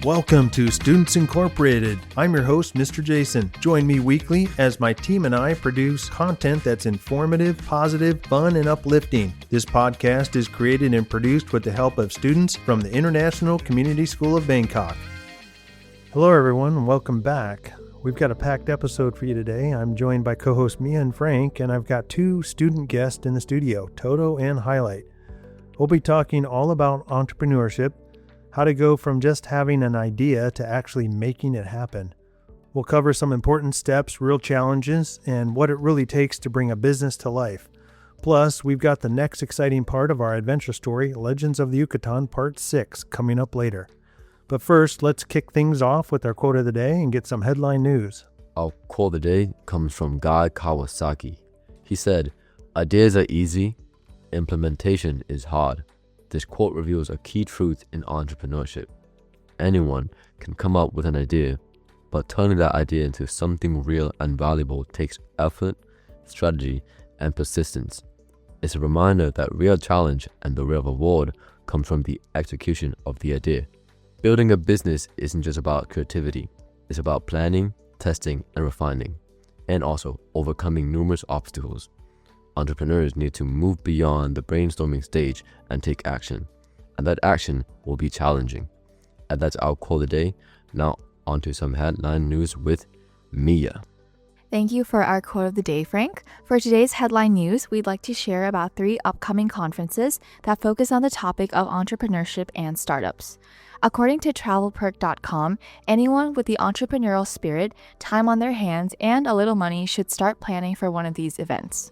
Welcome to Students Incorporated. I'm your host, Mr. Jason. Join me weekly as my team and I produce content that's informative, positive, fun, and uplifting. This podcast is created and produced with the help of students from the International Community School of Bangkok. Hello, everyone, and welcome back. We've got a packed episode for you today. I'm joined by co-hosts Mia and Frank, and I've got two student guests in the studio, Toto and Highlight. We'll be talking all about entrepreneurship, how to go from just having an idea to actually making it happen. We'll cover some important steps, real challenges, and what it really takes to bring a business to life. Plus, we've got the next exciting part of our adventure story, Legends of the Yucatán Part 6, coming up later. But first, let's kick things off with our quote of the day and get some headline news. Our quote of the day comes from Guy Kawasaki. He said, "Ideas are easy, implementation is hard." This quote reveals a key truth in entrepreneurship. Anyone can come up with an idea, but turning that idea into something real and valuable takes effort, strategy, and persistence. It's a reminder that real challenge and the real reward comes from the execution of the idea. Building a business isn't just about creativity. It's about planning, testing, and refining, and also overcoming numerous obstacles. Entrepreneurs need to move beyond the brainstorming stage and take action, and that action will be challenging. And that's our quote of the day. Now onto some headline news with Mia. Thank you for our quote of the day, Frank. For today's headline news, we'd like to share about 3 upcoming conferences that focus on the topic of entrepreneurship and startups. According to travelperk.com, anyone with the entrepreneurial spirit, time on their hands, and a little money should start planning for one of these events.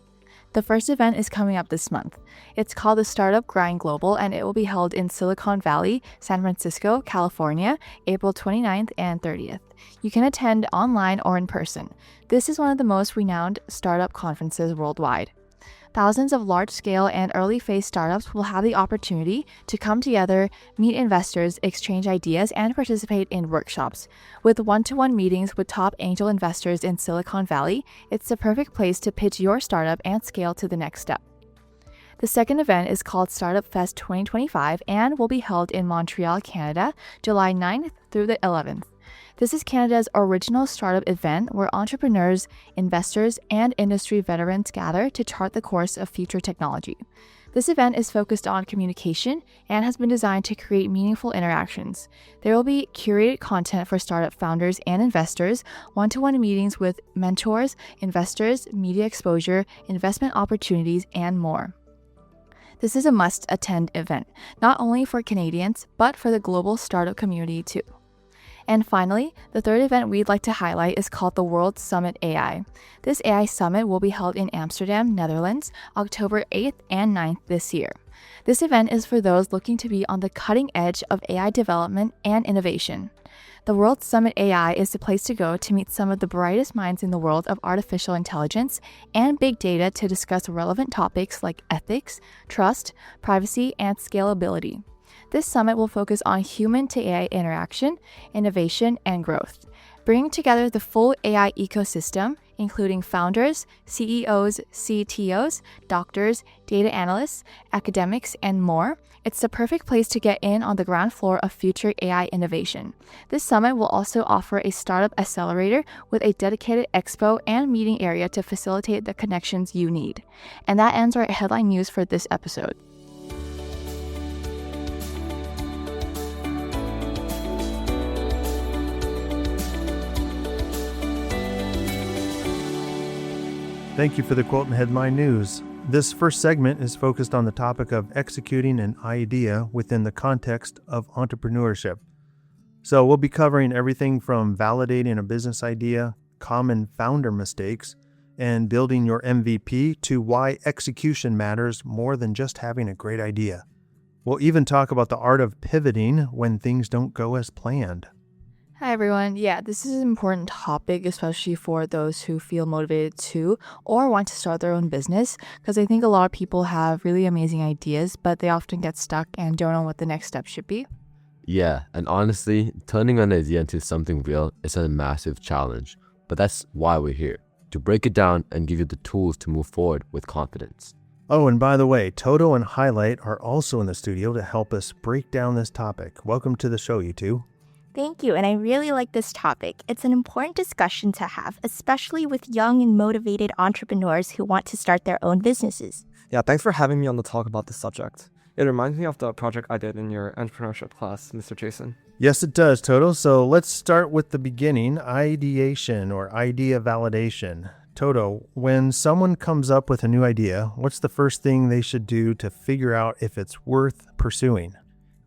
The first event is coming up this month. It's called the Startup Grind Global, and it will be held in Silicon Valley, San Francisco, California, April 29th and 30th. You can attend online or in person. This is one of the most renowned startup conferences worldwide. Thousands of large-scale and early-phase startups will have the opportunity to come together, meet investors, exchange ideas, and participate in workshops. With one-to-one meetings with top angel investors in Silicon Valley, it's the perfect place to pitch your startup and scale to the next step. The second event is called Startup Fest 2025 and will be held in Montreal, Canada, July 9th through the 11th. This is Canada's original startup event where entrepreneurs, investors, and industry veterans gather to chart the course of future technology. This event is focused on communication and has been designed to create meaningful interactions. There will be curated content for startup founders and investors, one-to-one meetings with mentors, investors, media exposure, investment opportunities, and more. This is a must-attend event, not only for Canadians, but for the global startup community too. And finally, the third event we'd like to highlight is called the World Summit AI. This AI Summit will be held in Amsterdam, Netherlands, October 8th and 9th this year. This event is for those looking to be on the cutting edge of AI development and innovation. The World Summit AI is the place to go to meet some of the brightest minds in the world of artificial intelligence and big data to discuss relevant topics like ethics, trust, privacy, and scalability. This summit will focus on human-to-AI interaction, innovation, and growth, bringing together the full AI ecosystem, including founders, CEOs, CTOs, doctors, data analysts, academics, and more. It's the perfect place to get in on the ground floor of future AI innovation. This summit will also offer a startup accelerator with a dedicated expo and meeting area to facilitate the connections you need. And that ends our headline news for this episode. Thank you for the quote and headline news. This first segment is focused on the topic of executing an idea within the context of entrepreneurship. So we'll be covering everything from validating a business idea, common founder mistakes, and building your MVP to why execution matters more than just having a great idea. We'll even talk about the art of pivoting when things don't go as planned. Hi everyone. Yeah, this is an important topic, especially for those who feel motivated to or want to start their own business, because I think a lot of people have really amazing ideas, but they often get stuck and don't know what the next step should be. Yeah, and honestly, turning an idea into something real is a massive challenge, but that's why we're here, to break it down and give you the tools to move forward with confidence. Oh, and by the way, Toto and Highlight are also in the studio to help us break down this topic. Welcome to the show, you two. Thank you, and I really like this topic. It's an important discussion to have, especially with young and motivated entrepreneurs who want to start their own businesses. Yeah, thanks for having me on the talk about this subject. It reminds me of the project I did in your entrepreneurship class, Mr. Jason. Yes, it does, Toto. So let's start with the beginning, ideation or idea validation. Toto, when someone comes up with a new idea, what's the first thing they should do to figure out if it's worth pursuing?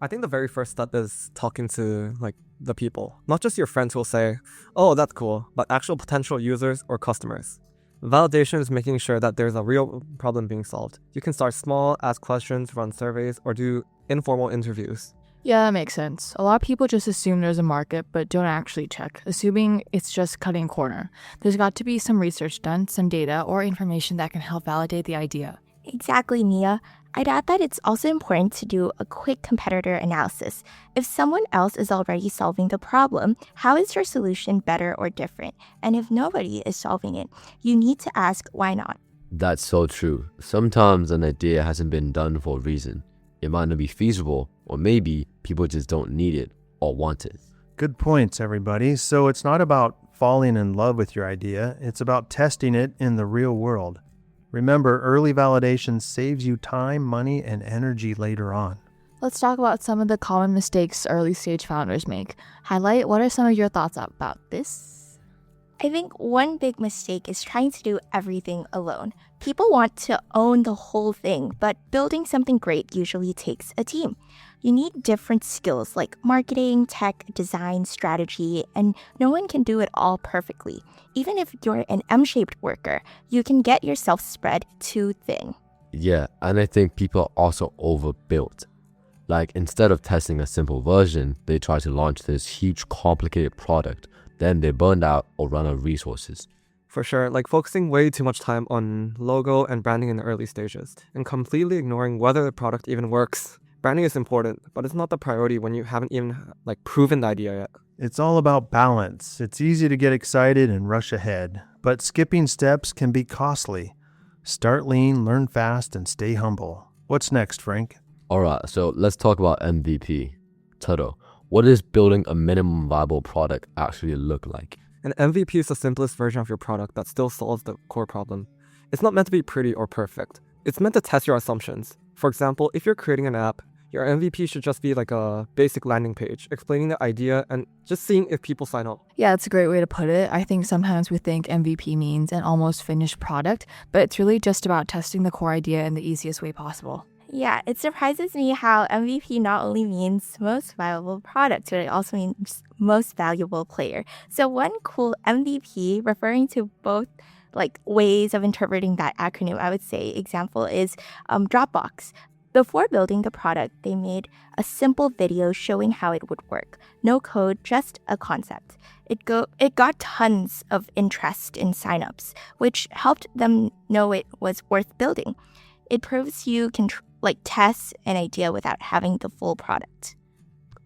I think the very first step is talking to the people, not just your friends who will say, oh, that's cool, but actual potential users or customers. Validation is making sure that there's a real problem being solved. You can start small, ask questions, run surveys, or do informal interviews. Yeah, that makes sense. A lot of people just assume there's a market, but don't actually check, assuming it's just cutting a corner. There's got to be some research done, some data, or information that can help validate the idea. Exactly, Nia. I'd add that it's also important to do a quick competitor analysis. If someone else is already solving the problem, how is your solution better or different? And if nobody is solving it, you need to ask why not. That's so true. Sometimes an idea hasn't been done for a reason. It might not be feasible, or maybe people just don't need it or want it. Good points, everybody. So it's not about falling in love with your idea. It's about testing it in the real world. Remember, early validation saves you time, money, and energy later on. Let's talk about some of the common mistakes early stage founders make. Highlight, what are some of your thoughts about this? I think one big mistake is trying to do everything alone. People want to own the whole thing, but building something great usually takes a team. You need different skills like marketing, tech, design, strategy, and no one can do it all perfectly. Even if you're an M-shaped worker, you can get yourself spread too thin. Yeah, and I think people are also overbuilt. Like, instead of testing a simple version, they try to launch this huge, complicated product. Then they burned out or run out of resources. For sure, focusing way too much time on logo and branding in the early stages, and completely ignoring whether the product even works. Branding is important, but it's not the priority when you haven't even proven the idea yet. It's all about balance. It's easy to get excited and rush ahead, but skipping steps can be costly. Start lean, learn fast, and stay humble. What's next, Frank? Alright, so let's talk about MVP. Toto, what does building a minimum viable product actually look like? An MVP is the simplest version of your product that still solves the core problem. It's not meant to be pretty or perfect. It's meant to test your assumptions. For example, if you're creating an app, your MVP should just be a basic landing page, explaining the idea and just seeing if people sign up. Yeah, it's a great way to put it. I think sometimes we think MVP means an almost finished product, but it's really just about testing the core idea in the easiest way possible. Yeah, it surprises me how MVP not only means most viable product, but it also means most valuable player. So one cool MVP referring to both ways of interpreting that acronym, I would say example is Dropbox. Before building the product, they made a simple video showing how it would work. No code, just a concept. It got tons of interest in signups, which helped them know it was worth building. It proves you can test an idea without having the full product.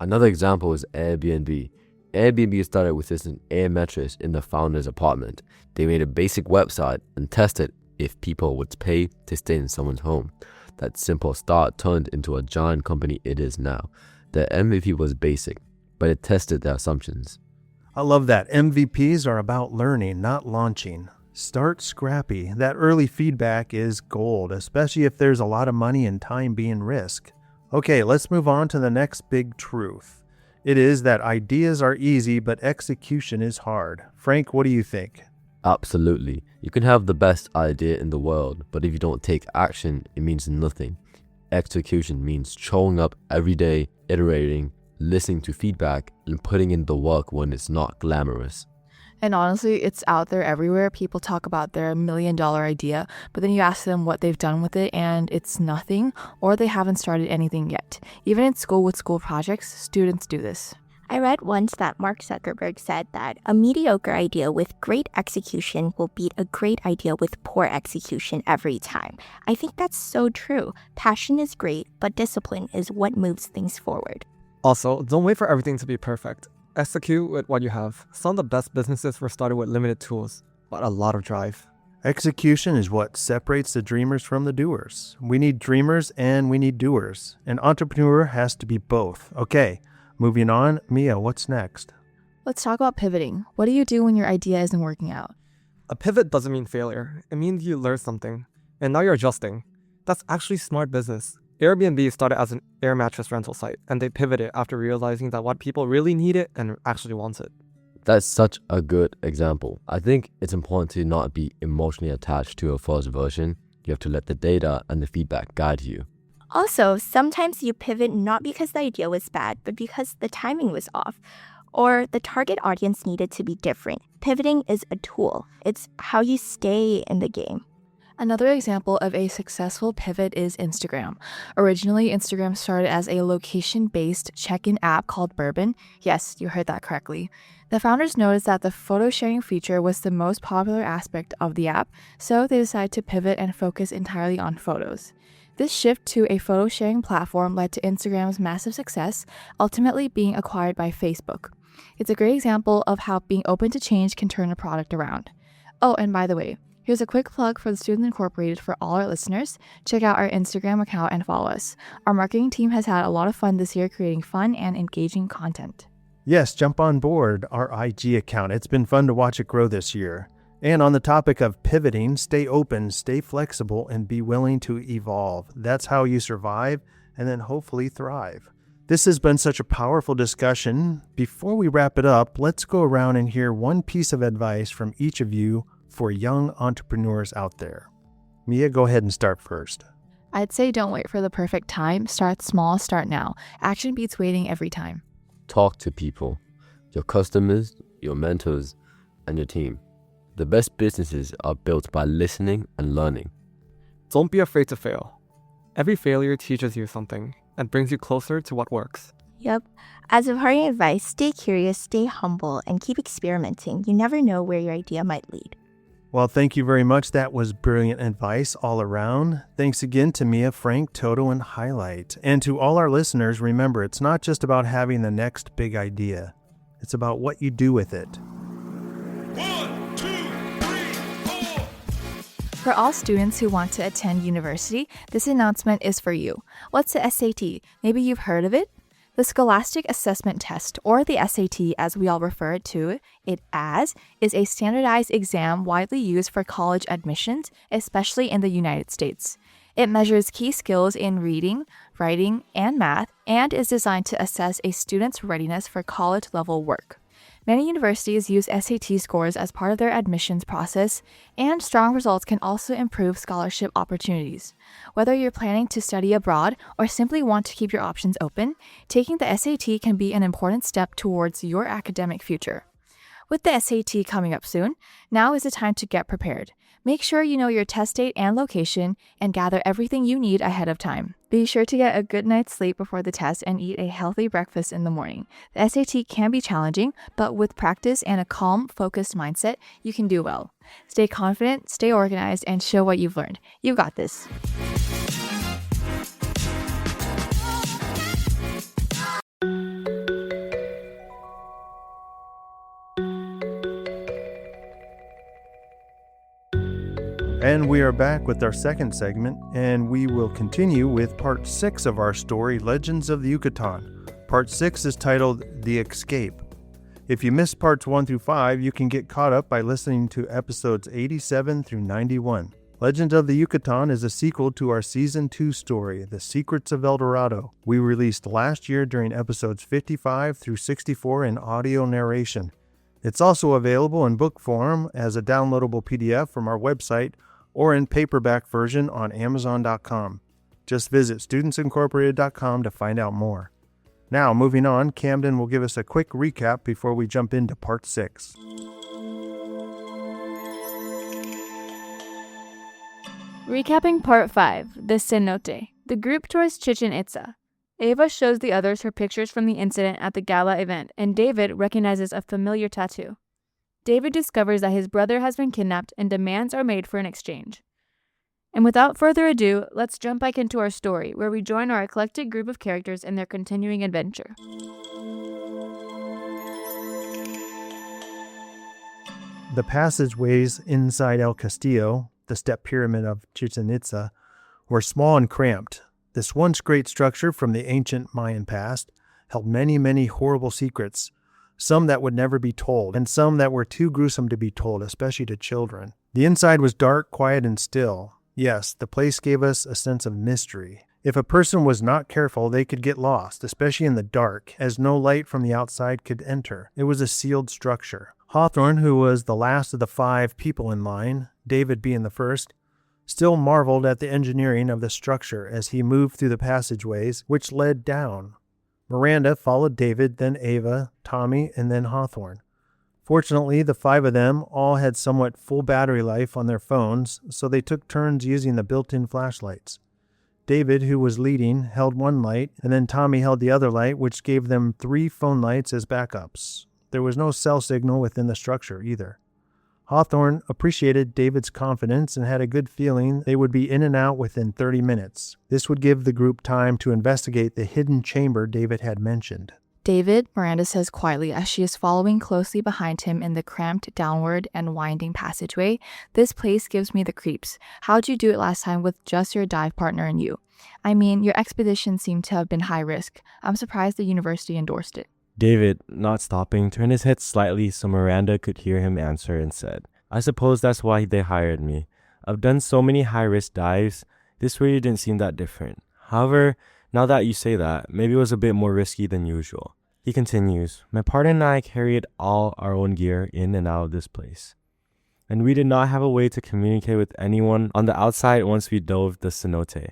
Another example is Airbnb. Airbnb started with this air mattress in the founder's apartment. They made a basic website and tested if people would pay to stay in someone's home. That simple start turned into a giant company it is now. The MVP was basic, but it tested their assumptions. I love that. MVPs are about learning, not launching. Start scrappy. That early feedback is gold, especially if there's a lot of money and time being risked. Okay, let's move on to the next big truth. It is that ideas are easy, but execution is hard. Frank, what do you think? Absolutely. You can have the best idea in the world, but if you don't take action, it means nothing. Execution means showing up every day, iterating, listening to feedback, and putting in the work when it's not glamorous. And honestly, it's out there everywhere. People talk about their $1 million idea, but then you ask them what they've done with it and it's nothing, or they haven't started anything yet. Even in school with school projects, students do this. I read once that Mark Zuckerberg said that a mediocre idea with great execution will beat a great idea with poor execution every time. I think that's so true. Passion is great, but discipline is what moves things forward. Also, don't wait for everything to be perfect. Execute with what you have. Some of the best businesses were started with limited tools, but a lot of drive. Execution is what separates the dreamers from the doers. We need dreamers and we need doers. An entrepreneur has to be both. Okay, Moving on, Mia, what's next? Let's talk about pivoting. What do you do when your idea isn't working out? A pivot doesn't mean failure. It means you learned something, and now you're adjusting. That's actually smart business. Airbnb started as an air mattress rental site, and they pivoted after realizing that what people really needed and actually wanted. That's such a good example. I think it's important to not be emotionally attached to a first version. You have to let the data and the feedback guide you. Also, sometimes you pivot not because the idea was bad, but because the timing was off, or the target audience needed to be different. Pivoting is a tool. It's how you stay in the game. Another example of a successful pivot is Instagram. Originally, Instagram started as a location-based check-in app called Bourbon. Yes, you heard that correctly. The founders noticed that the photo sharing feature was the most popular aspect of the app, so they decided to pivot and focus entirely on photos. This shift to a photo sharing platform led to Instagram's massive success, ultimately being acquired by Facebook. It's a great example of how being open to change can turn a product around. Oh, and by the way, here's a quick plug for the Students Incorporated for all our listeners. Check out our Instagram account and follow us. Our marketing team has had a lot of fun this year creating fun and engaging content. Yes, jump on board our IG account. It's been fun to watch it grow this year. And on the topic of pivoting, stay open, stay flexible, and be willing to evolve. That's how you survive and then hopefully thrive. This has been such a powerful discussion. Before we wrap it up, let's go around and hear one piece of advice from each of you for young entrepreneurs out there. Mia, go ahead and start first. I'd say don't wait for the perfect time. Start small, start now. Action beats waiting every time. Talk to people, your customers, your mentors, and your team. The best businesses are built by listening and learning. Don't be afraid to fail. Every failure teaches you something and brings you closer to what works. Yep. As a parting advice, stay curious, stay humble, and keep experimenting. You never know where your idea might lead. Well, thank you very much. That was brilliant advice all around. Thanks again to Mia, Frank, Toto, and Highlight. And to all our listeners, remember, it's not just about having the next big idea. It's about what you do with it. 1, 2, 3, 4. For all students who want to attend university, this announcement is for you. What's the SAT? Maybe you've heard of it? The Scholastic Assessment Test, or the SAT as we all refer to it as, is a standardized exam widely used for college admissions, especially in the United States. It measures key skills in reading, writing, and math, and is designed to assess a student's readiness for college-level work. Many universities use SAT scores as part of their admissions process, and strong results can also improve scholarship opportunities. Whether you're planning to study abroad or simply want to keep your options open, taking the SAT can be an important step towards your academic future. With the SAT coming up soon, now is the time to get prepared. Make sure you know your test date and location and gather everything you need ahead of time. Be sure to get a good night's sleep before the test and eat a healthy breakfast in the morning. The SAT can be challenging, but with practice and a calm, focused mindset, you can do well. Stay confident, stay organized, and show what you've learned. You've got this. And we are back with our second segment, and we will continue with part 6 of our story, Legends of the Yucatán. Part 6 is titled The Escape. If you missed parts 1 through 5, you can get caught up by listening to episodes 87 through 91. Legend of the Yucatán is a sequel to our Season 2 story, The Secrets of El Dorado. We released last year during episodes 55 through 64 in audio narration. It's also available in book form as a downloadable PDF from our website or in paperback version on Amazon.com. Just visit studentsincorporated.com to find out more. Now, moving on, Camden will give us a quick recap before we jump into part 6. Recapping part 5, the cenote. The group tours Chichen Itza. Ava shows the others her pictures from the incident at the gala event, and David recognizes a familiar tattoo. David discovers that his brother has been kidnapped and demands are made for an exchange. And without further ado, let's jump back into our story, where we join our eclectic group of characters in their continuing adventure. The passageways inside El Castillo, the step pyramid of Chichen Itza, were small and cramped. This once great structure from the ancient Mayan past held many, many horrible secrets, some that would never be told, and some that were too gruesome to be told, especially to children. The inside was dark, quiet, and still. Yes, the place gave us a sense of mystery. If a person was not careful, they could get lost, especially in the dark, as no light from the outside could enter. It was a sealed structure. Hawthorne, who was the last of the 5 people in line, David being the first, still marveled at the engineering of the structure as he moved through the passageways which led down. Miranda followed David, then Ava, Tommy, and then Hawthorne. Fortunately, the 5 of them all had somewhat full battery life on their phones, so they took turns using the built-in flashlights. David, who was leading, held one light, and then Tommy held the other light, which gave them 3 phone lights as backups. There was no cell signal within the structure either. Hawthorne appreciated David's confidence and had a good feeling they would be in and out within 30 minutes. This would give the group time to investigate the hidden chamber David had mentioned. David, Miranda says quietly as she is following closely behind him in the cramped, downward, and winding passageway. This place gives me the creeps. How'd you do it last time with just your dive partner and you? I mean, your expedition seemed to have been high risk. I'm surprised the university endorsed it. David, not stopping, turned his head slightly so Miranda could hear him answer and said, I suppose that's why they hired me. I've done so many high-risk dives, this really didn't seem that different. However, now that you say that, maybe it was a bit more risky than usual. He continues, my partner and I carried all our own gear in and out of this place. And we did not have a way to communicate with anyone on the outside once we dove the cenote.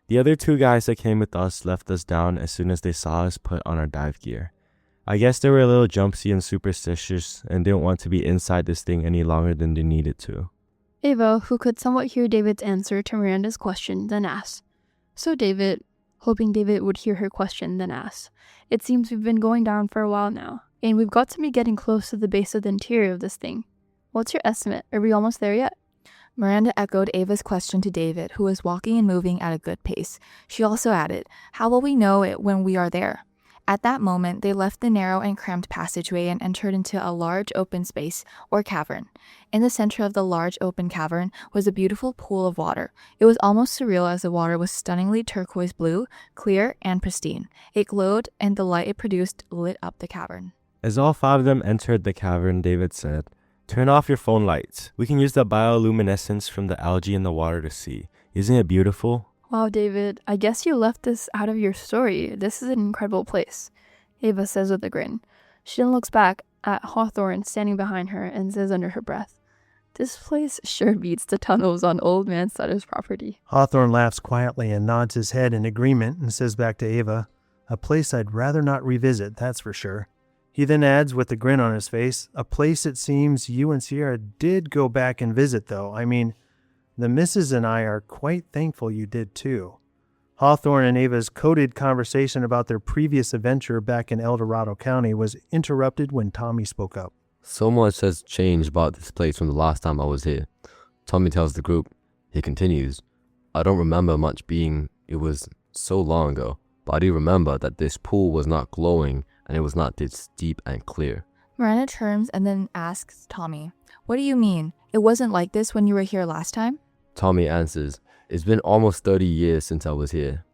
The other 2 guys that came with us left us down as soon as they saw us put on our dive gear. I guess they were a little jumpsy and superstitious and didn't want to be inside this thing any longer than they needed to. Ava, who could somewhat hear David's answer to Miranda's question, then asked. So David, hoping David would hear her question, then asked, it seems we've been going down for a while now, and we've got to be getting close to the base of the interior of this thing. What's your estimate? Are we almost there yet? Miranda echoed Ava's question to David, who was walking and moving at a good pace. She also added, how will we know it when we are there? At that moment, they left the narrow and cramped passageway and entered into a large open space, or cavern. In the center of the large open cavern was a beautiful pool of water. It was almost surreal as the water was stunningly turquoise blue, clear, and pristine. It glowed, and the light it produced lit up the cavern. As all 5 of them entered the cavern, David said, turn off your phone lights. We can use the bioluminescence from the algae in the water to see. Isn't it beautiful? Wow, David, I guess you left this out of your story. This is an incredible place, Ava says with a grin. She then looks back at Hawthorne standing behind her and says under her breath, this place sure beats the tunnels on Old Man Sutter's property. Hawthorne laughs quietly and nods his head in agreement and says back to Ava, a place I'd rather not revisit, that's for sure. He then adds with a grin on his face, a place it seems you and Sierra did go back and visit though. I mean, the missus and I are quite thankful you did too. Hawthorne and Ava's coded conversation about their previous adventure back in El Dorado County was interrupted when Tommy spoke up. So much has changed about this place from the last time I was here. Tommy tells the group. He continues, I don't remember much being, it was so long ago, but I do remember that this pool was not glowing and it was not this deep and clear. Miranda turns and then asks Tommy, what do you mean? It wasn't like this when you were here last time? Tommy answers, it's been almost 30 years since I was here.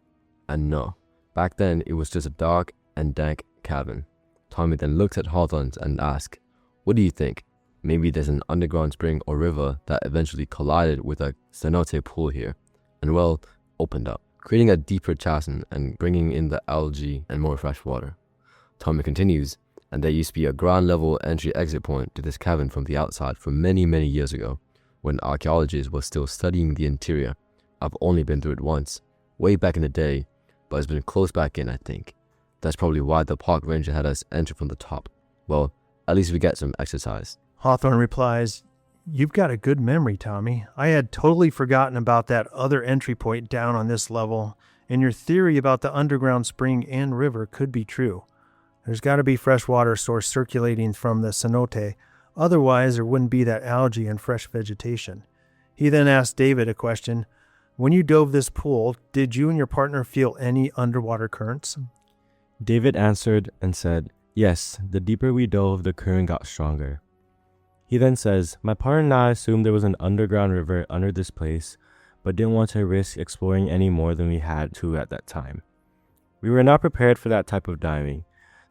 And no, back then it was just a dark and dank cavern. Tommy then looks at Hawthorne and asks, what do you think? Maybe there's an underground spring or river that eventually collided with a cenote pool here, and well, opened up, creating a deeper chasm and bringing in the algae and more fresh water. Tommy continues, and there used to be a ground level entry-exit point to this cavern from the outside from many, many years ago, when archaeologists were still studying the interior. I've only been through it once, way back in the day, but it's been closed back in, I think. That's probably why the park ranger had us enter from the top. Well, at least we get some exercise. Hawthorne replies, you've got a good memory, Tommy. I had totally forgotten about that other entry point down on this level, and your theory about the underground spring and river could be true. There's got to be fresh water source circulating from the cenote, otherwise there wouldn't be that algae and fresh vegetation. He then asked David a question. When you dove this pool, did you and your partner feel any underwater currents? David answered and said, yes, the deeper we dove, the current got stronger. He then says, my partner and I assumed there was an underground river under this place, but didn't want to risk exploring any more than we had to at that time. We were not prepared for that type of diving.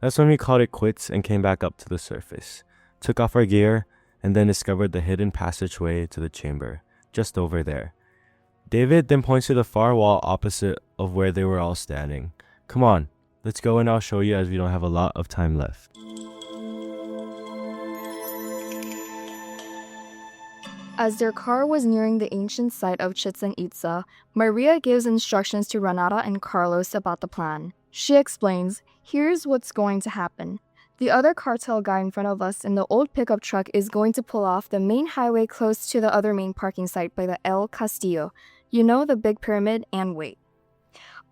That's when we called it quits and came back up to the surface, took off our gear, and then discovered the hidden passageway to the chamber, just over there. David then points to the far wall opposite of where they were all standing. Come on, let's go and I'll show you as we don't have a lot of time left. As their car was nearing the ancient site of Chichen Itza, Maria gives instructions to Renata and Carlos about the plan. She explains, here's what's going to happen. The other cartel guy in front of us in the old pickup truck is going to pull off the main highway close to the other main parking site by the El Castillo. You know, the big pyramid, and wait.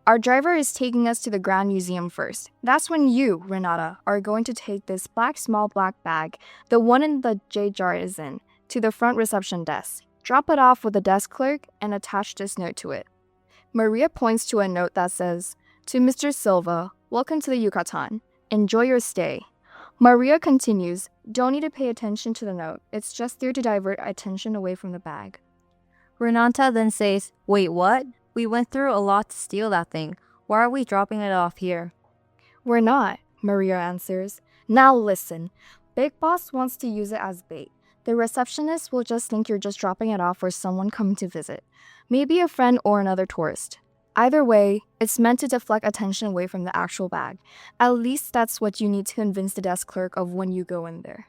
Our driver is taking us to the Grand Museum first. That's when you, Renata, are going to take this small black bag, the one in the jade jar is in, to the front reception desk. Drop it off with the desk clerk and attach this note to it. Maria points to a note that says, to Mr. Silva, welcome to the Yucatán. Enjoy your stay. Maria continues, don't need to pay attention to the note. It's just there to divert attention away from the bag. Renata then says, wait, what? We went through a lot to steal that thing. Why are we dropping it off here? We're not, Maria answers. Now listen. Big Boss wants to use it as bait. The receptionist will just think you're just dropping it off for someone coming to visit. Maybe a friend or another tourist. Either way, it's meant to deflect attention away from the actual bag. At least that's what you need to convince the desk clerk of when you go in there.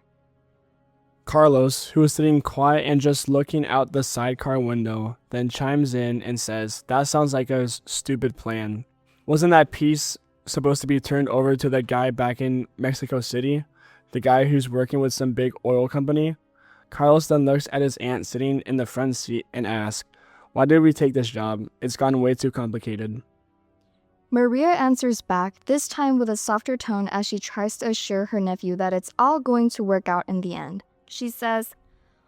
Carlos, who is sitting quiet and just looking out the sidecar window, then chimes in and says, that sounds like a stupid plan. Wasn't that piece supposed to be turned over to the guy back in Mexico City? The guy who's working with some big oil company? Carlos then looks at his aunt sitting in the front seat and asks, why did we take this job? It's gotten way too complicated. Maria answers back, this time with a softer tone as she tries to assure her nephew that it's all going to work out in the end. She says,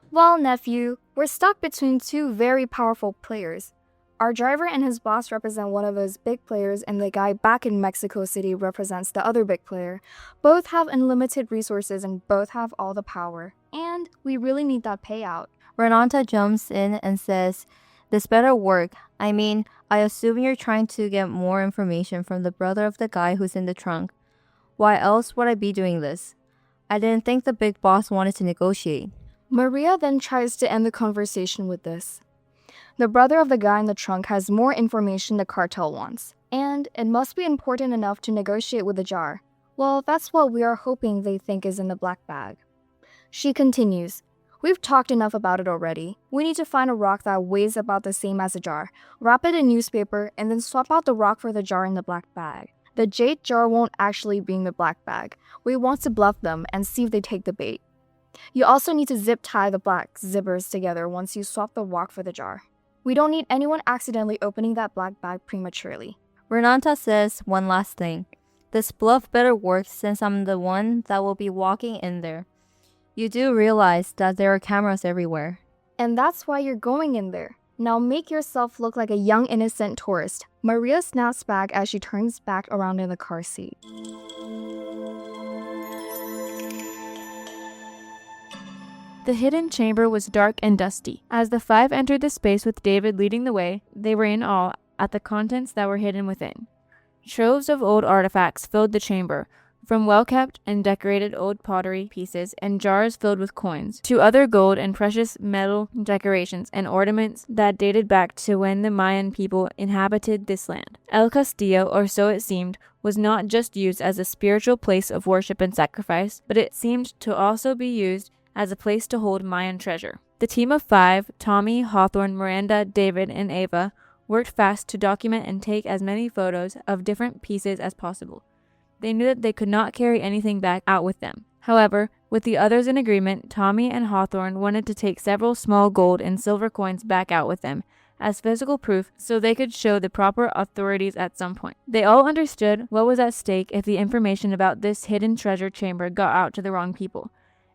well, nephew, we're stuck between two very powerful players. Our driver and his boss represent one of those big players, and the guy back in Mexico City represents the other big player. Both have unlimited resources and both have all the power. And we really need that payout. Renata jumps in and says, this better work. I mean, I assume you're trying to get more information from the brother of the guy who's in the trunk. Why else would I be doing this? I didn't think the big boss wanted to negotiate. Maria then tries to end the conversation with this. The brother of the guy in the trunk has more information the cartel wants, and it must be important enough to negotiate with the jar. Well, that's what we are hoping they think is in the black bag. She continues, we've talked enough about it already. We need to find a rock that weighs about the same as a jar, wrap it in newspaper, and then swap out the rock for the jar in the black bag. The jade jar won't actually be in the black bag. We want to bluff them and see if they take the bait. You also need to zip tie the black zippers together once you swap the rock for the jar. We don't need anyone accidentally opening that black bag prematurely. Renata says one last thing. This bluff better work since I'm the one that will be walking in there. You do realize that there are cameras everywhere. And that's why you're going in there. Now make yourself look like a young innocent tourist. Maria snaps back as she turns back around in the car seat. The hidden chamber was dark and dusty. As the five entered the space with David leading the way, they were in awe at the contents that were hidden within. Troves of old artifacts filled the chamber, from well-kept and decorated old pottery pieces and jars filled with coins, to other gold and precious metal decorations and ornaments that dated back to when the Mayan people inhabited this land. El Castillo, or so it seemed, was not just used as a spiritual place of worship and sacrifice, but it seemed to also be used as a place to hold Mayan treasure. The team of five, Tommy, Hawthorne, Miranda, David, and Ava, worked fast to document and take as many photos of different pieces as possible. They knew that they could not carry anything back out with them. However, with the others in agreement, Tommy and Hawthorne wanted to take several small gold and silver coins back out with them as physical proof so they could show the proper authorities at some point. They all understood what was at stake if the information about this hidden treasure chamber got out to the wrong people.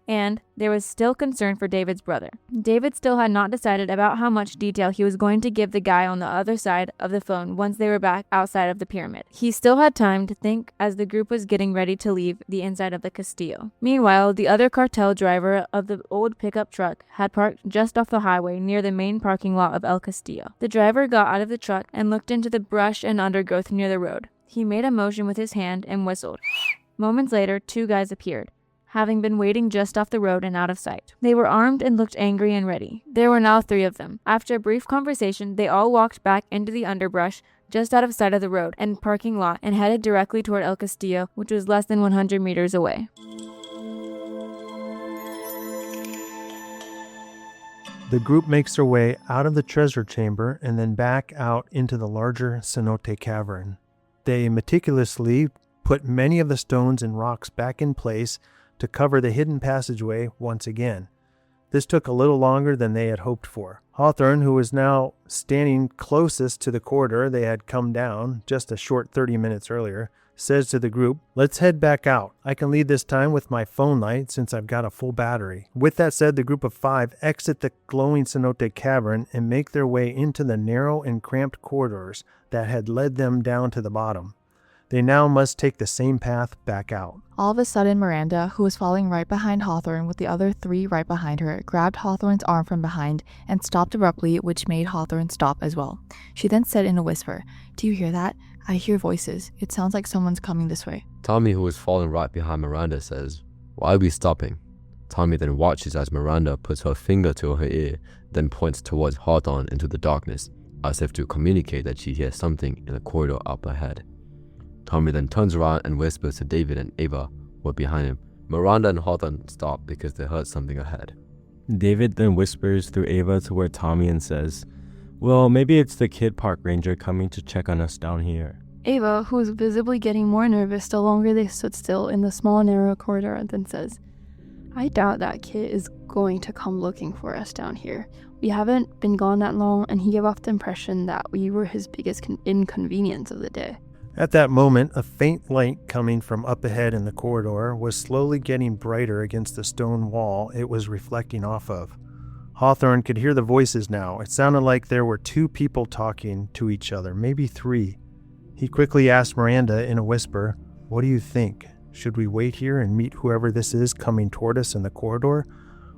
And there was still concern for David's brother. David still had not decided about how much detail he was going to give the guy on the other side of the phone once they were back outside of the pyramid. He still had time to think as the group was getting ready to leave the inside of the Castillo. Meanwhile, the other cartel driver of the old pickup truck had parked just off the highway near the main parking lot of El Castillo. The driver got out of the truck and looked into the brush and undergrowth near the road. He made a motion with his hand and whistled. Moments later, 2 guys appeared, having been waiting just off the road and out of sight. They were armed and looked angry and ready. There were now 3 of them. After a brief conversation, they all walked back into the underbrush just out of sight of the road and parking lot and headed directly toward El Castillo, which was less than 100 meters away. The group makes their way out of the treasure chamber and then back out into the larger cenote cavern. They meticulously put many of the stones and rocks back in place to cover the hidden passageway once again. This took a little longer than they had hoped for. Hawthorne, who was now standing closest to the corridor they had come down just a short 30 minutes earlier, says to the group, "Let's head back out. I can lead this time with my phone light since I've got a full battery." With that said, the group of 5 exit the glowing cenote cavern and make their way into the narrow and cramped corridors that had led them down to the bottom. They now must take the same path back out. All of a sudden, Miranda, who was following right behind Hawthorne with the other 3 right behind her, grabbed Hawthorne's arm from behind and stopped abruptly, which made Hawthorne stop as well. She then said in a whisper, "Do you hear that? I hear voices. It sounds like someone's coming this way." Tommy, who was following right behind Miranda, says, "Why are we stopping?" Tommy then watches as Miranda puts her finger to her ear, then points towards Hawthorne into the darkness, as if to communicate that she hears something in the corridor up ahead. Tommy then turns around and whispers to David and Ava, who are behind him. Miranda and Hawthorne stop because they heard something ahead. David then whispers through Ava toward Tommy and says, "Well, maybe it's the kid park ranger coming to check on us down here." Ava, who was visibly getting more nervous the longer they stood still in the small narrow corridor, then says, "I doubt that kid is going to come looking for us down here. We haven't been gone that long, and he gave off the impression that we were his biggest inconvenience of the day." At that moment, a faint light coming from up ahead in the corridor was slowly getting brighter against the stone wall it was reflecting off of. Hawthorne could hear the voices now. It sounded like there were 2 people talking to each other, maybe 3. He quickly asked Miranda in a whisper, "What do you think? Should we wait here and meet whoever this is coming toward us in the corridor,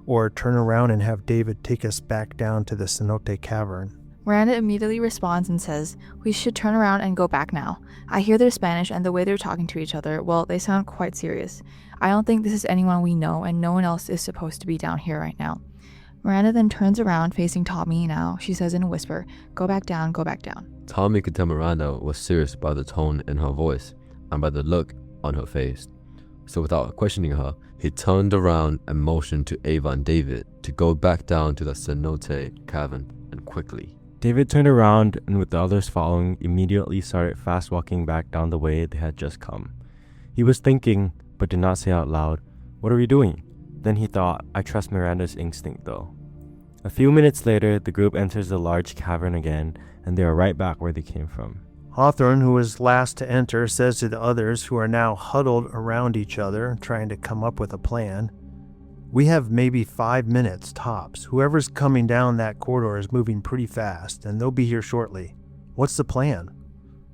or turn around and have David take us back down to the cenote cavern?" Miranda immediately responds and says, "We should turn around and go back now. I hear their Spanish and the way they're talking to each other, well, they sound quite serious. I don't think this is anyone we know, and no one else is supposed to be down here right now." Miranda then turns around facing Tommy now. She says in a whisper, "Go back down, go back down." Tommy could tell Miranda was serious by the tone in her voice and by the look on her face. So without questioning her, he turned around and motioned to Ava and David to go back down to the cenote cavern, and quickly. David turned around and with the others following, immediately started fast walking back down the way they had just come. He was thinking, but did not say out loud, "What are we doing?" Then he thought, "I trust Miranda's instinct though." A few minutes later, the group enters the large cavern again, and they are right back where they came from. Hawthorne, who was last to enter, says to the others, who are now huddled around each other, trying to come up with a plan, "We have maybe 5 minutes tops. Whoever's coming down that corridor is moving pretty fast, and they'll be here shortly. What's the plan?"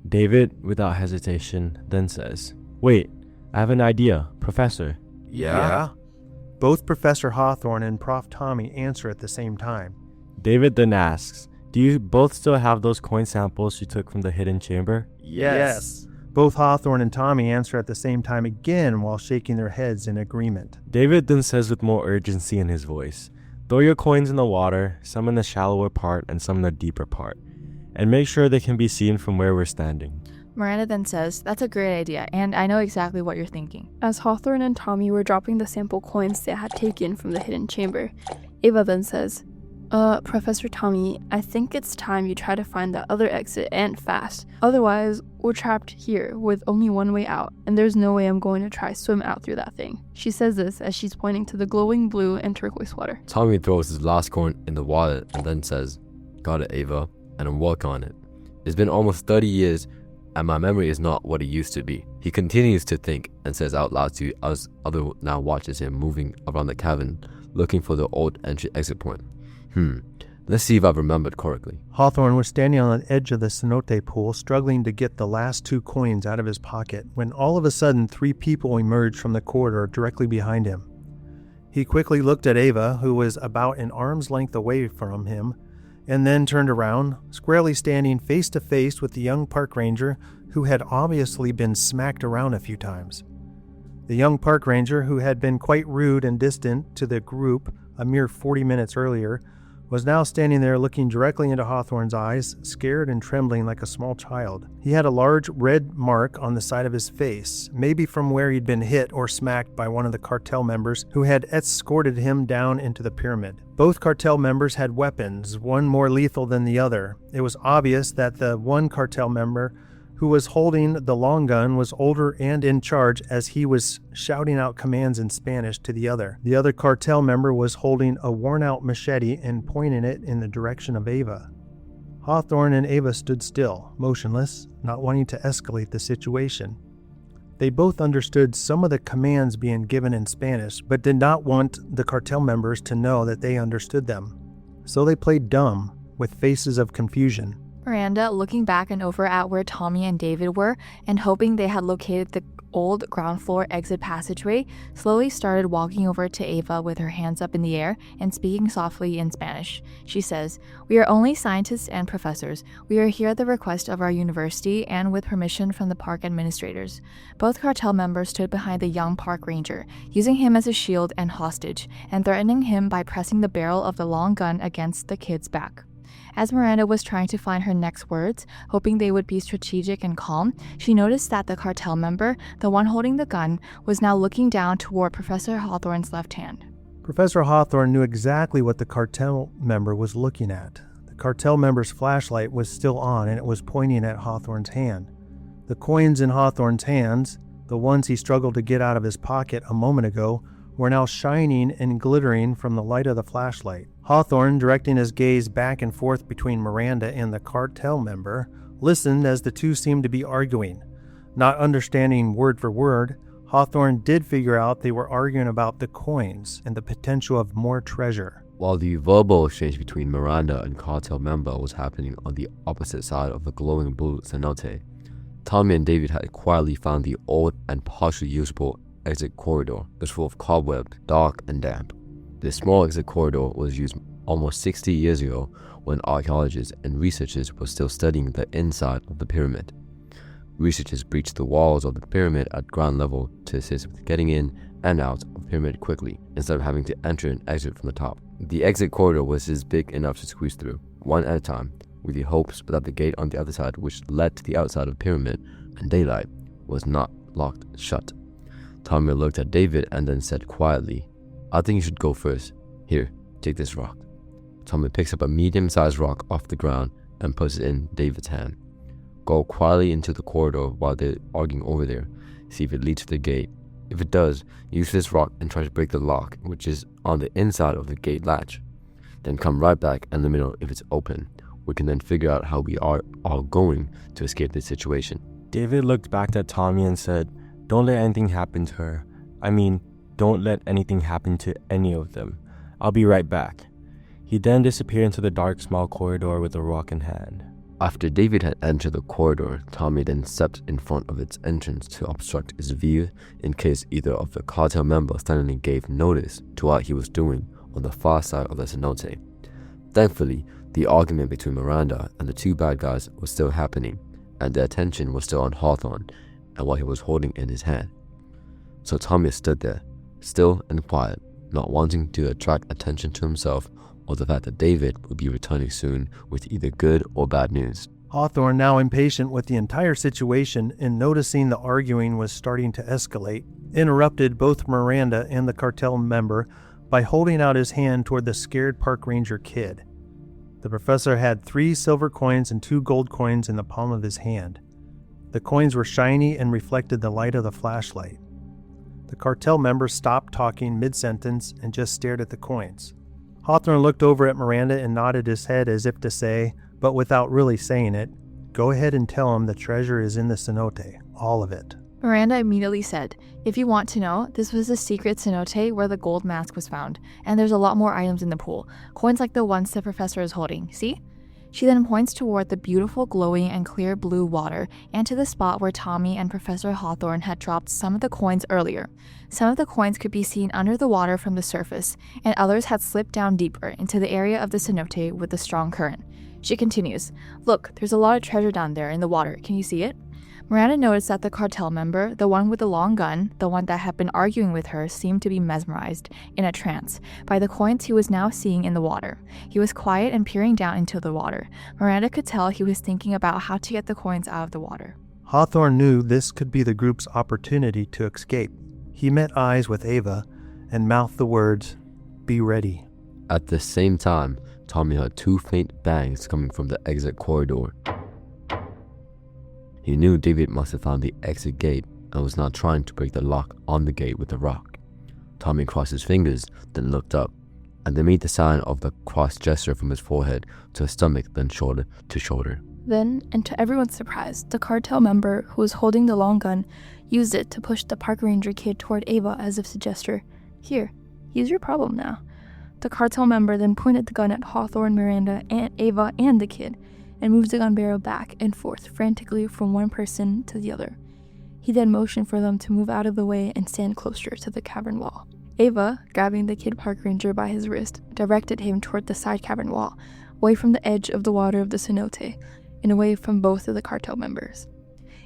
David, without hesitation, then says, "Wait, I have an idea, Professor." Yeah? Both Professor Hawthorne and Prof. Tommy answer at the same time. David then asks, "Do you both still have those coin samples you took from the hidden chamber?" Yes. Both Hawthorne and Tommy answer at the same time again while shaking their heads in agreement. David then says with more urgency in his voice, "Throw your coins in the water, some in the shallower part and some in the deeper part, and make sure they can be seen from where we're standing." Miranda then says, "That's a great idea, and I know exactly what you're thinking." As Hawthorne and Tommy were dropping the sample coins they had taken from the hidden chamber, Ava then says, Professor Tommy, I think it's time you try to find that other exit and fast. Otherwise, we're trapped here with only one way out, and there's no way I'm going to try swim out through that thing." She says this as she's pointing to the glowing blue and turquoise water. Tommy throws his last coin in the water and then says, "Got it, Ava, and I'll work on it. It's been almost 30 years, and my memory is not what it used to be." He continues to think and says out loud to us, other now watches him moving around the cavern, looking for the old entry-exit point. Let's see if I've remembered correctly. Hawthorne was standing on the edge of the cenote pool, struggling to get the last 2 coins out of his pocket, when all of a sudden 3 people emerged from the corridor directly behind him. He quickly looked at Ava, who was about an arm's length away from him, and then turned around, squarely standing face to face with the young park ranger who had obviously been smacked around a few times. The young park ranger, who had been quite rude and distant to the group a mere 40 minutes earlier, was now standing there looking directly into Hawthorne's eyes, scared and trembling like a small child. He had a large red mark on the side of his face, maybe from where he'd been hit or smacked by one of the cartel members who had escorted him down into the pyramid. Both cartel members had weapons, one more lethal than the other. It was obvious that the one cartel member who was holding the long gun was older and in charge, as he was shouting out commands in Spanish to the other. The other cartel member was holding a worn-out machete and pointing it in the direction of Ava. Hawthorne and Ava stood still, motionless, not wanting to escalate the situation. They both understood some of the commands being given in Spanish, but did not want the cartel members to know that they understood them. So they played dumb, with faces of confusion. Miranda, looking back and over at where Tommy and David were and hoping they had located the old ground floor exit passageway, slowly started walking over to Ava with her hands up in the air and speaking softly in Spanish. She says, "We are only scientists and professors. We are here at the request of our university and with permission from the park administrators." Both cartel members stood behind the young park ranger, using him as a shield and hostage, and threatening him by pressing the barrel of the long gun against the kid's back. As Miranda was trying to find her next words, hoping they would be strategic and calm, she noticed that the cartel member, the one holding the gun, was now looking down toward Professor Hawthorne's left hand. Professor Hawthorne knew exactly what the cartel member was looking at. The cartel member's flashlight was still on and it was pointing at Hawthorne's hand. The coins in Hawthorne's hands, the ones he struggled to get out of his pocket a moment ago, were now shining and glittering from the light of the flashlight. Hawthorne, directing his gaze back and forth between Miranda and the cartel member, listened as the two seemed to be arguing. Not understanding word for word, Hawthorne did figure out they were arguing about the coins and the potential of more treasure. While the verbal exchange between Miranda and cartel member was happening on the opposite side of the glowing blue cenote, Tommy and David had quietly found the old and partially usable exit corridor. It was full of cobwebs, dark and damp. This small exit corridor was used almost 60 years ago when archaeologists and researchers were still studying the inside of the pyramid. Researchers breached the walls of the pyramid at ground level to assist with getting in and out of the pyramid quickly, instead of having to enter and exit from the top. The exit corridor was just big enough to squeeze through, one at a time, with the hopes that the gate on the other side, which led to the outside of the pyramid and daylight, was not locked shut. Tommy looked at David and then said quietly, "I think you should go first. Here, take this rock." Tommy picks up a medium-sized rock off the ground and puts it in David's hand. Go quietly into the corridor while they're arguing over there. See if it leads to the gate. If it does, use this rock and try to break the lock, which is on the inside of the gate latch. Then come right back in the middle if it's open. We can then figure out how we are all going to escape this situation. David looked back at Tommy and said, "Don't let anything happen to her. Don't let anything happen to any of them. I'll be right back." He then disappeared into the dark small corridor with the rock in hand. After David had entered the corridor, Tommy then stepped in front of its entrance to obstruct his view in case either of the cartel members suddenly gave notice to what he was doing on the far side of the cenote. Thankfully, the argument between Miranda and the two bad guys was still happening, and their attention was still on Hawthorne and what he was holding in his hand. So Tommy stood there, still and quiet, not wanting to attract attention to himself or the fact that David would be returning soon with either good or bad news. Hawthorne, now impatient with the entire situation and noticing the arguing was starting to escalate, interrupted both Miranda and the cartel member by holding out his hand toward the scared park ranger kid. The professor had 3 silver coins and 2 gold coins in the palm of his hand. The coins were shiny and reflected the light of the flashlight. The cartel member stopped talking mid-sentence and just stared at the coins. Hawthorne looked over at Miranda and nodded his head as if to say, but without really saying it, "Go ahead and tell him the treasure is in the cenote, all of it." Miranda immediately said, "If you want to know, this was the secret cenote where the gold mask was found, and there's a lot more items in the pool, coins like the ones the professor is holding, see?" She then points toward the beautiful glowing and clear blue water and to the spot where Tommy and Professor Hawthorne had dropped some of the coins earlier. Some of the coins could be seen under the water from the surface, and others had slipped down deeper into the area of the cenote with the strong current. She continues, "Look, there's a lot of treasure down there in the water. Can you see it?" Miranda noticed that the cartel member, the one with the long gun, the one that had been arguing with her, seemed to be mesmerized, in a trance, by the coins he was now seeing in the water. He was quiet and peering down into the water. Miranda could tell he was thinking about how to get the coins out of the water. Hawthorne knew this could be the group's opportunity to escape. He met eyes with Ava and mouthed the words, "Be ready." At the same time, Tommy heard two faint bangs coming from the exit corridor. He knew David must have found the exit gate and was now trying to break the lock on the gate with a rock. Tommy crossed his fingers, then looked up, and they made the sign of the cross gesture from his forehead to his stomach, then shoulder to shoulder. Then, and to everyone's surprise, the cartel member who was holding the long gun used it to push the park ranger kid toward Ava as if to gesture, "Here, he's your problem now." The cartel member then pointed the gun at Hawthorne, Miranda, and Ava and the kid, and moved the gun barrel back and forth frantically from one person to the other. He then motioned for them to move out of the way and stand closer to the cavern wall. Ava, grabbing the kid park ranger by his wrist, directed him toward the side cavern wall, away from the edge of the water of the cenote, and away from both of the cartel members.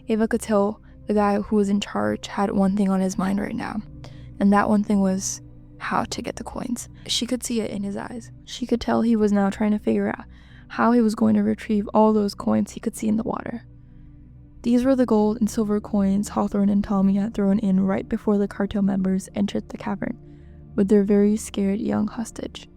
Ava could tell the guy who was in charge had one thing on his mind right now, and that one thing was how to get the coins. She could see it in his eyes. She could tell he was now trying to figure out how he was going to retrieve all those coins he could see in the water. These were the gold and silver coins Hawthorne and Tommy had thrown in right before the cartel members entered the cavern with their very scared young hostage.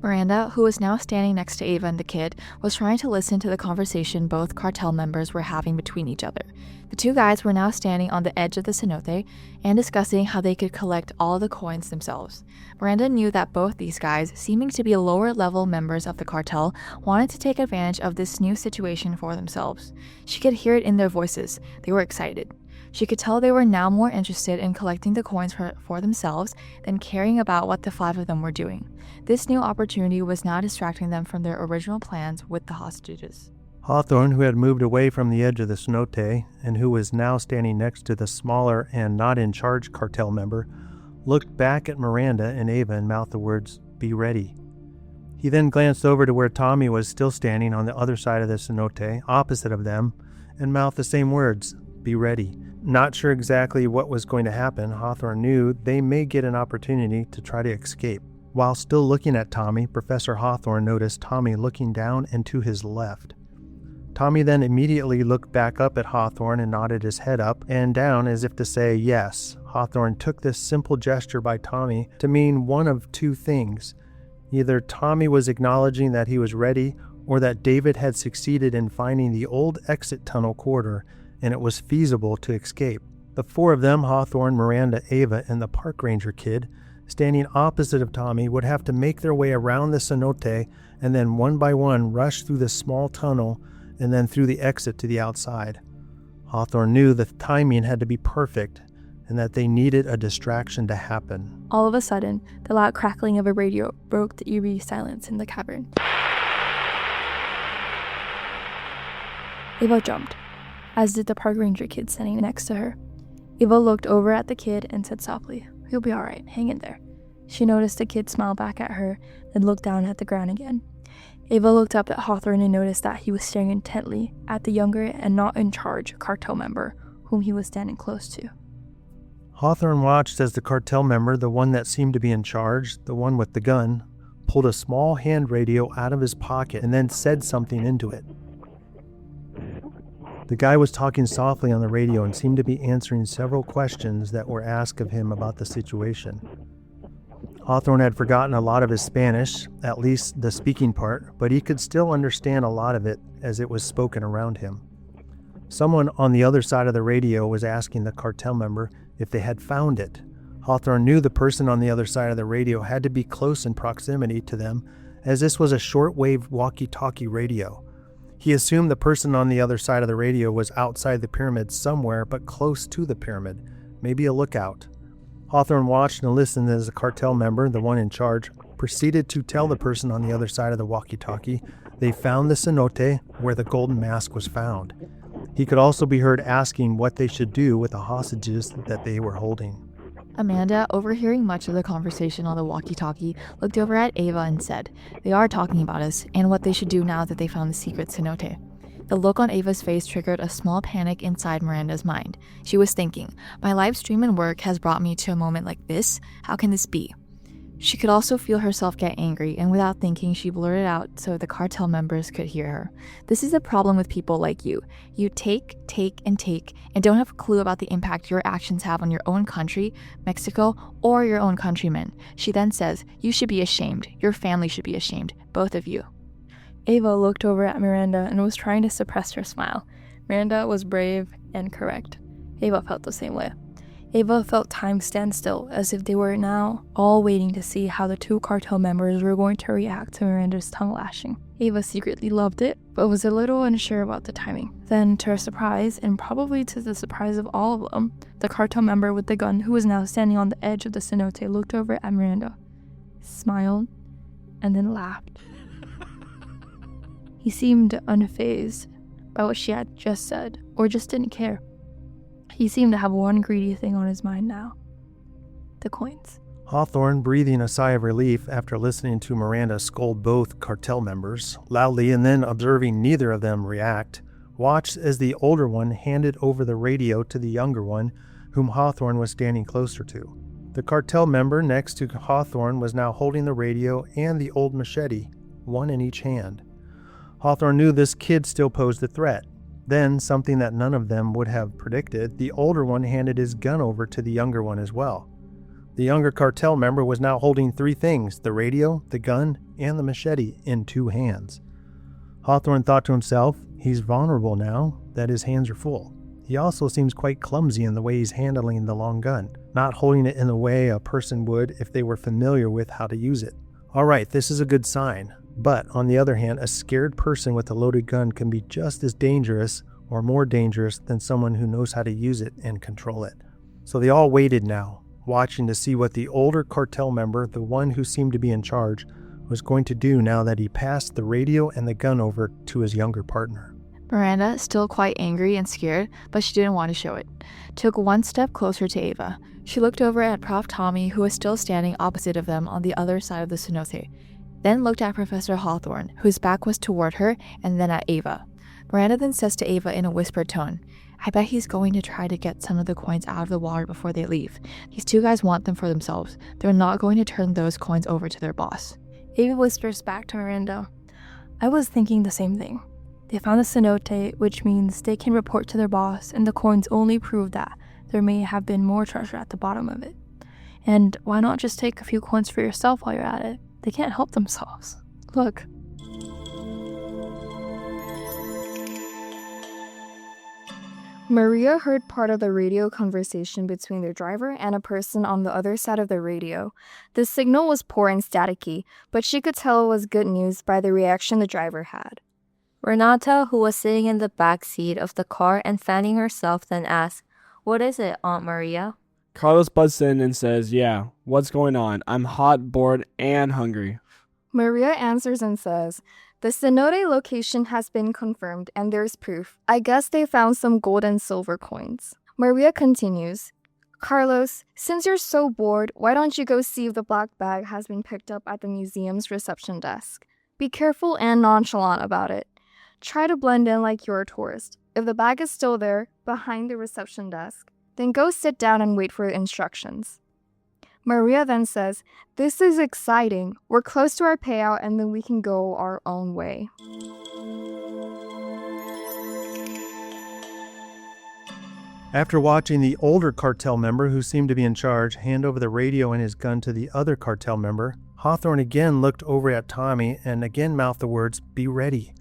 Miranda, who was now standing next to Ava and the kid, was trying to listen to the conversation both cartel members were having between each other. The two guys were now standing on the edge of the cenote and discussing how they could collect all the coins themselves. Miranda knew that both these guys, seeming to be lower-level members of the cartel, wanted to take advantage of this new situation for themselves. She could hear it in their voices. They were excited. She could tell they were now more interested in collecting the coins for themselves than caring about what the five of them were doing. This new opportunity was now distracting them from their original plans with the hostages. Hawthorne, who had moved away from the edge of the cenote and who was now standing next to the smaller and not in charge cartel member, looked back at Miranda and Ava and mouthed the words, "Be ready." He then glanced over to where Tommy was still standing on the other side of the cenote, opposite of them, and mouthed the same words, "Be ready." Not sure exactly what was going to happen, Hawthorne knew they may get an opportunity to try to escape. While still looking at Tommy, Professor Hawthorne noticed Tommy looking down and to his left. Tommy then immediately looked back up at Hawthorne and nodded his head up and down as if to say yes. Hawthorne took this simple gesture by Tommy to mean one of two things. Either Tommy was acknowledging that he was ready, or that David had succeeded in finding the old exit tunnel corridor and it was feasible to escape. The four of them, Hawthorne, Miranda, Ava, and the park ranger kid, standing opposite of Tommy, would have to make their way around the cenote and then one by one rush through this small tunnel and then through the exit to the outside. Hawthorne knew the timing had to be perfect and that they needed a distraction to happen. All of a sudden, the loud crackling of a radio broke the eerie silence in the cavern. Ava jumped, as did the park ranger kid standing next to her. Ava looked over at the kid and said softly, "You'll be alright, hang in there." She noticed the kid smile back at her, then looked down at the ground again. Ava looked up at Hawthorne and noticed that he was staring intently at the younger and not in charge cartel member, whom he was standing close to. Hawthorne watched as the cartel member, the one that seemed to be in charge, the one with the gun, pulled a small hand radio out of his pocket and then said something into it. The guy was talking softly on the radio and seemed to be answering several questions that were asked of him about the situation. Hawthorne had forgotten a lot of his Spanish, at least the speaking part, but he could still understand a lot of it as it was spoken around him. Someone on the other side of the radio was asking the cartel member if they had found it. Hawthorne knew the person on the other side of the radio had to be close in proximity to them, as this was a shortwave walkie-talkie radio. He assumed the person on the other side of the radio was outside the pyramid somewhere, but close to the pyramid, maybe a lookout. Hawthorne watched and listened as the cartel member, the one in charge, proceeded to tell the person on the other side of the walkie-talkie they found the cenote where the golden mask was found. He could also be heard asking what they should do with the hostages that they were holding. Amanda, overhearing much of the conversation on the walkie-talkie, looked over at Ava and said, "They are talking about us and what they should do now that they found the secret cenote." The look on Ava's face triggered a small panic inside Miranda's mind. She was thinking, my live stream and work has brought me to a moment like this. How can this be? She could also feel herself get angry, and without thinking, she blurted out so the cartel members could hear her. This is a problem with people like you. You take, and don't have a clue about the impact your actions have on your own country, Mexico, or your own countrymen. She then says, you should be ashamed. Your family should be ashamed. Both of you. Ava looked over at Miranda and was trying to suppress her smile. Miranda was brave and correct. Ava felt the same way. Ava felt time stand still, as if they were now all waiting to see how the two cartel members were going to react to Miranda's tongue lashing. Ava secretly loved it, but was a little unsure about the timing. Then, to her surprise, and probably to the surprise of all of them, the cartel member with the gun, who was now standing on the edge of the cenote, looked over at Miranda, smiled, and then laughed. He seemed unfazed by what she had just said, or just didn't care. He seemed to have one greedy thing on his mind now. The coins. Hawthorne, breathing a sigh of relief after listening to Miranda scold both cartel members loudly and then observing neither of them react, watched as the older one handed over the radio to the younger one, whom Hawthorne was standing closer to. The cartel member next to Hawthorne was now holding the radio and the old machete, one in each hand. Hawthorne knew this kid still posed a threat. Then, something that none of them would have predicted, the older one handed his gun over to the younger one as well. The younger cartel member was now holding three things: the radio, the gun, and the machete in two hands. Hawthorne thought to himself, he's vulnerable now that his hands are full. He also seems quite clumsy in the way he's handling the long gun, not holding it in the way a person would if they were familiar with how to use it. All right, this is a good sign. But, on the other hand, a scared person with a loaded gun can be just as dangerous or more dangerous than someone who knows how to use it and control it. So they all waited now, watching to see what the older cartel member, the one who seemed to be in charge, was going to do now that he passed the radio and the gun over to his younger partner. Miranda, still quite angry and scared, but she didn't want to show it, took one step closer to Ava. She looked over at Prof. Tommy, who was still standing opposite of them on the other side of the cenote, then looked at Professor Hawthorne, whose back was toward her, and then at Ava. Miranda then says to Ava in a whispered tone, I bet he's going to try to get some of the coins out of the water before they leave. These two guys want them for themselves. They're not going to turn those coins over to their boss. Ava whispers back to Miranda, I was thinking the same thing. They found the cenote, which means they can report to their boss, and the coins only prove that there may have been more treasure at the bottom of it. And why not just take a few coins for yourself while you're at it? They can't help themselves. Look. Maria heard part of the radio conversation between the driver and a person on the other side of the radio. The signal was poor and staticky, but she could tell it was good news by the reaction the driver had. Renata, who was sitting in the back seat of the car and fanning herself, then asked, What is it, Aunt Maria? Carlos butts in and says, Yeah, what's going on? I'm hot, bored, and hungry. Maria answers and says, The cenote location has been confirmed and there's proof. I guess they found some gold and silver coins. Maria continues, Carlos, since you're so bored, why don't you go see if the black bag has been picked up at the museum's reception desk? Be careful and nonchalant about it. Try to blend in like you're a tourist. If the bag is still there, behind the reception desk, then go sit down and wait for instructions. Maria then says, This is exciting. We're close to our payout and then we can go our own way. After watching the older cartel member who seemed to be in charge hand over the radio and his gun to the other cartel member, Hawthorne again looked over at Tommy and again mouthed the words, Be ready.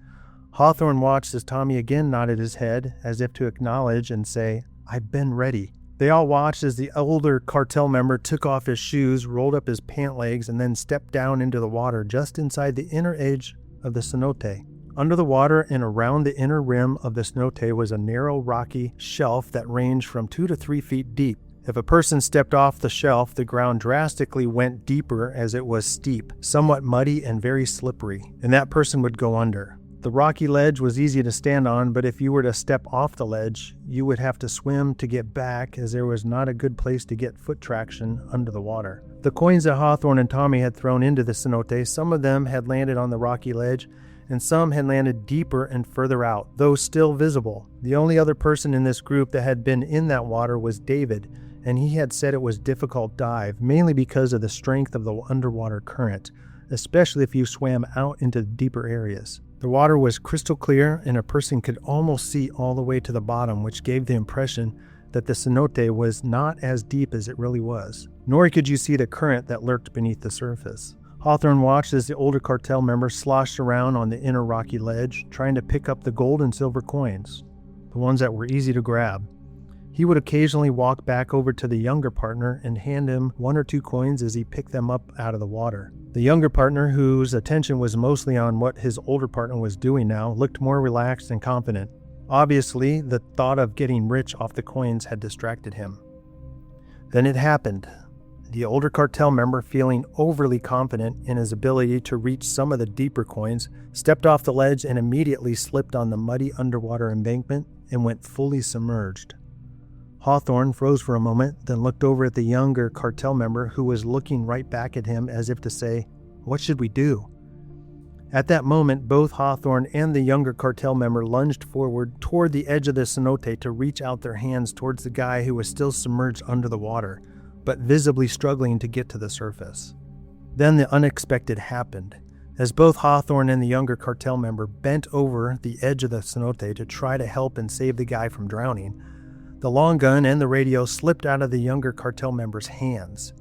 Hawthorne watched as Tommy again nodded his head as if to acknowledge and say, I've been ready. They all watched as the older cartel member took off his shoes, rolled up his pant legs, and then stepped down into the water just inside the inner edge of the cenote. Under the water and around the inner rim of the cenote was a narrow rocky shelf that ranged from 2 to 3 feet deep. If a person stepped off the shelf, the ground drastically went deeper as it was steep, somewhat muddy and very slippery, and that person would go under. The rocky ledge was easy to stand on, but if you were to step off the ledge, you would have to swim to get back, as there was not a good place to get foot traction under the water. The coins that Hawthorne and Tommy had thrown into the cenote, some of them had landed on the rocky ledge, and some had landed deeper and further out, though still visible. The only other person in this group that had been in that water was David, and he had said it was a difficult dive, mainly because of the strength of the underwater current, especially if you swam out into deeper areas. The water was crystal clear, and a person could almost see all the way to the bottom, which gave the impression that the cenote was not as deep as it really was, nor could you see the current that lurked beneath the surface. Hawthorne watched as the older cartel member sloshed around on the inner rocky ledge, trying to pick up the gold and silver coins, the ones that were easy to grab. He would occasionally walk back over to the younger partner and hand him 1 or 2 coins as he picked them up out of the water. The younger partner, whose attention was mostly on what his older partner was doing now, looked more relaxed and confident. Obviously, the thought of getting rich off the coins had distracted him. Then it happened. The older cartel member, feeling overly confident in his ability to reach some of the deeper coins, stepped off the ledge and immediately slipped on the muddy underwater embankment and went fully submerged. Hawthorne froze for a moment, then looked over at the younger cartel member who was looking right back at him as if to say, "What should we do?" At that moment, both Hawthorne and the younger cartel member lunged forward toward the edge of the cenote to reach out their hands towards the guy who was still submerged under the water, but visibly struggling to get to the surface. Then the unexpected happened. As both Hawthorne and the younger cartel member bent over the edge of the cenote to try to help and save the guy from drowning, the long gun and the radio slipped out of the younger cartel member's hands.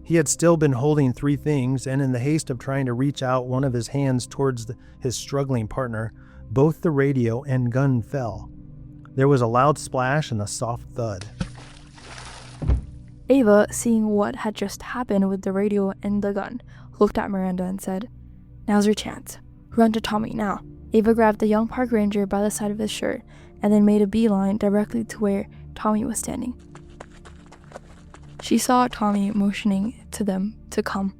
He had still been holding 3 things, and in the haste of trying to reach out one of his hands towards his struggling partner, both the radio and gun fell. There was a loud splash and a soft thud. Ava, seeing what had just happened with the radio and the gun, looked at Miranda and said, "Now's your chance. Run to Tommy now." Ava grabbed the young park ranger by the side of his shirt and then made a beeline directly to where Tommy was standing. She saw Tommy motioning to them to come,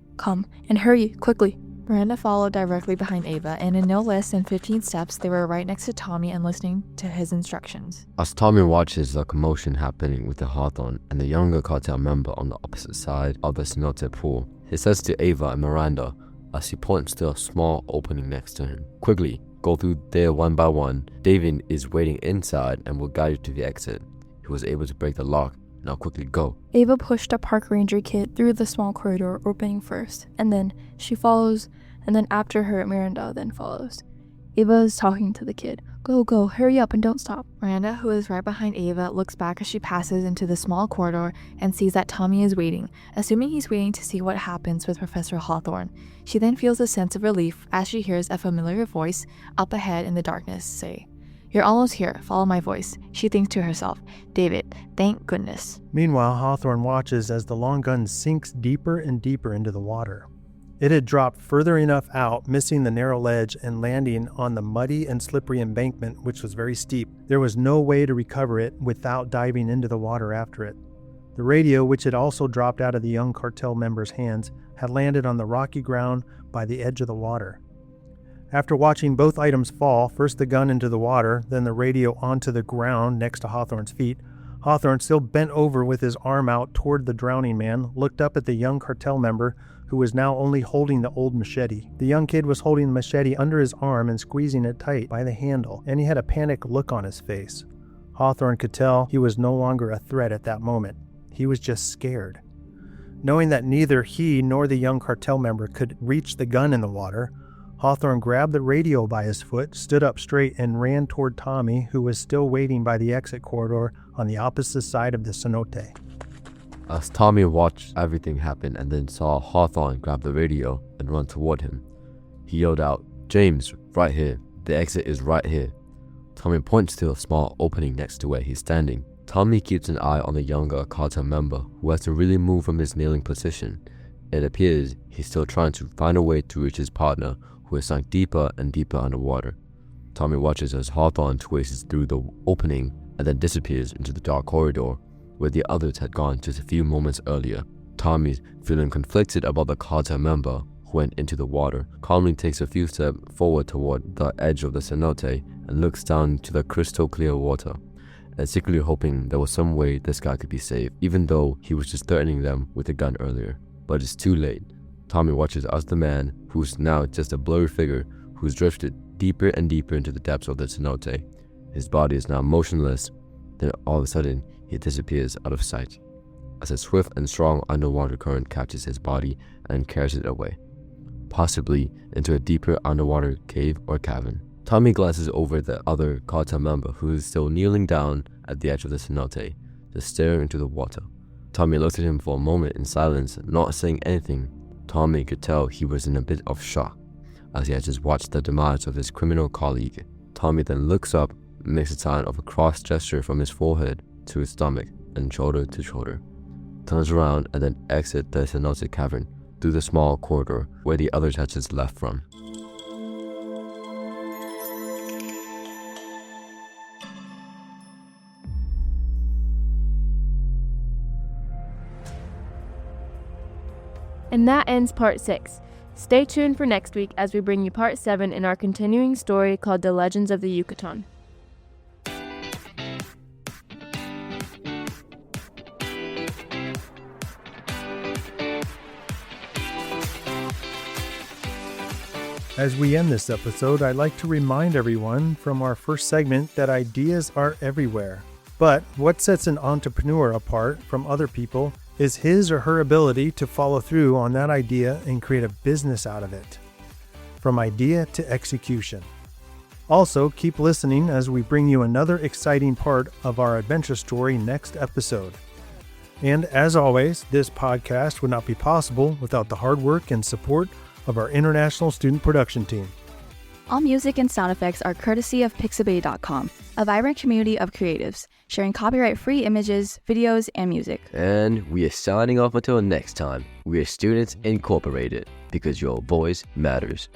and hurry, quickly. Miranda followed directly behind Ava, and in no less than 15 steps, they were right next to Tommy and listening to his instructions. As Tommy watches the commotion happening with the Hawthorne and the younger cartel member on the opposite side of the cenote pool, he says to Ava and Miranda as he points to a small opening next to him, "Quickly, go through there one by one. David is waiting inside and will guide you to the exit. He was able to break the lock. Now quickly go." Ava pushed a park ranger kid through the small corridor opening first, and then she follows, and then after her, Miranda then follows. Ava is talking to the kid. Go, hurry up and don't stop." Miranda, who is right behind Ava, looks back as she passes into the small corridor and sees that Tommy is waiting, assuming he's waiting to see what happens with Professor Hawthorne. She then feels a sense of relief as she hears a familiar voice up ahead in the darkness say, "You're almost here, follow my voice." She thinks to herself, "David, thank goodness." Meanwhile, Hawthorne watches as the long gun sinks deeper and deeper into the water. It had dropped further enough out, missing the narrow ledge and landing on the muddy and slippery embankment, which was very steep. There was no way to recover it without diving into the water after it. The radio, which had also dropped out of the young cartel member's hands, had landed on the rocky ground by the edge of the water. After watching both items fall, first the gun into the water, then the radio onto the ground next to Hawthorne's feet, Hawthorne, still bent over with his arm out toward the drowning man, looked up at the young cartel member who was now only holding the old machete. The young kid was holding the machete under his arm and squeezing it tight by the handle, and he had a panicked look on his face. Hawthorne could tell he was no longer a threat at that moment. He was just scared. Knowing that neither he nor the young cartel member could reach the gun in the water, Hawthorne grabbed the radio by his foot, stood up straight, and ran toward Tommy, who was still waiting by the exit corridor on the opposite side of the cenote. As Tommy watched everything happen and then saw Hawthorne grab the radio and run toward him, he yelled out, "James, right here. The exit is right here." Tommy points to a small opening next to where he's standing. Tommy keeps an eye on the younger cartel member, who hasn't really moved from his kneeling position. It appears he's still trying to find a way to reach his partner, who is sunk deeper and deeper underwater. Tommy watches as Hawthorne twists through the opening and then disappears into the dark corridor where the others had gone just a few moments earlier. Tommy, feeling conflicted about the cartel member who went into the water, calmly takes a few steps forward toward the edge of the cenote and looks down to the crystal clear water, and secretly hoping there was some way this guy could be saved, even though he was just threatening them with a gun earlier. But it's too late. Tommy watches as the man, who's now just a blurry figure, who's drifted deeper and deeper into the depths of the cenote. His body is now motionless, then all of a sudden he disappears out of sight, as a swift and strong underwater current catches his body and carries it away, possibly into a deeper underwater cave or cavern. Tommy glances over the other cartel member who is still kneeling down at the edge of the cenote, just staring into the water. Tommy looked at him for a moment in silence, not saying anything. Tommy could tell he was in a bit of shock, as he had just watched the demise of his criminal colleague. Tommy then looks up, makes a sign of a cross gesture from his forehead to his stomach and shoulder to shoulder, turns around and then exits the cenote cavern through the small corridor where the others had just left from. And that ends part 6. Stay tuned for next week as we bring you part 7 in our continuing story called The Legends of the Yucatán. As we end this episode, I'd like to remind everyone from our first segment that ideas are everywhere. But what sets an entrepreneur apart from other people is his or her ability to follow through on that idea and create a business out of it, from idea to execution. Also, keep listening as we bring you another exciting part of our adventure story next episode. And as always, this podcast would not be possible without the hard work and support of our international student production team. All music and sound effects are courtesy of Pixabay.com, a vibrant community of creatives, sharing copyright-free images, videos, and music. And we are signing off until next time. We are Students Incorporated, because your voice matters.